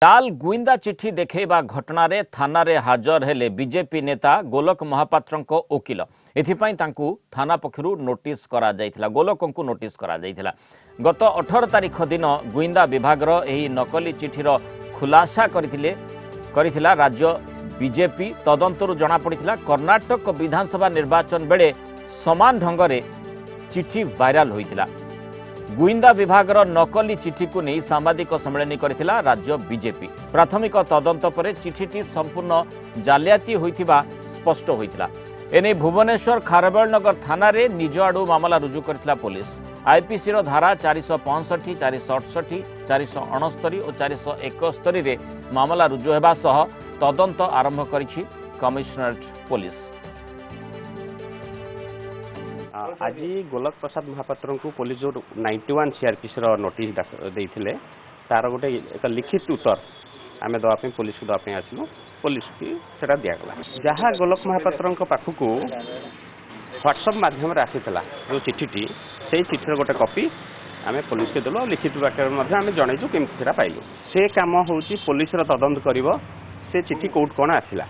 लाल गुइंदा चिठी देखा घटना थाना रे हाजर हेले बीजेपी नेता गोलक महापात्र वकिल एथिपाई थाना पक्षरु नोटिस करा जायथिला गोलक को नोटिस करा जायथिला। गत 18 तारिख दिन गुइंदा विभागर एही नकली चिठीर खुलासा करथिला राज्य बीजेपी तदंतरु जना पड़िथिला। कर्नाटक विधानसभा निर्वाचन बेले समान ढंगरे चिठी वायरल होइथिला। गुइंदा विभागर नकली चिठी को नहीं सांबादिक सम्मेलन करथिला राज्य बीजेपी। प्राथमिक तदंत पर चिठीटी संपूर्ण जालियाती होइथिबा स्पष्ट होइथिला। एने भुवनेश्वर खारबेलनगर थाना रे निज आडू मामला रुजु करथिला पुलिस। आईपीसी रो धारा 465, 468, 469 और 471 रे मामला रुजु हेबा सह तदंत आरंभ करिछि कमिश्नरेट पुलिस। आज गोलक प्रसाद महापात्र को पुलिस जो 91 सीआरपीसी नोटिस देते तार गोटे एक लिखित उत्तर आम दवाई पुलिस को दवाई आसलु। पुलिस की सेटा दिगला जहाँ गोलक महापात्र पाखक व्हाट्सएप माध्यम आसीला जो चिठीटी से चिठीर गोटे कॉपी आम पुलिस के देलु। लिखित वाक्य आम जनइु केमती पाइलु। से कम हूँ पुलिस तदंत कर से चिठी कौट कौन आसला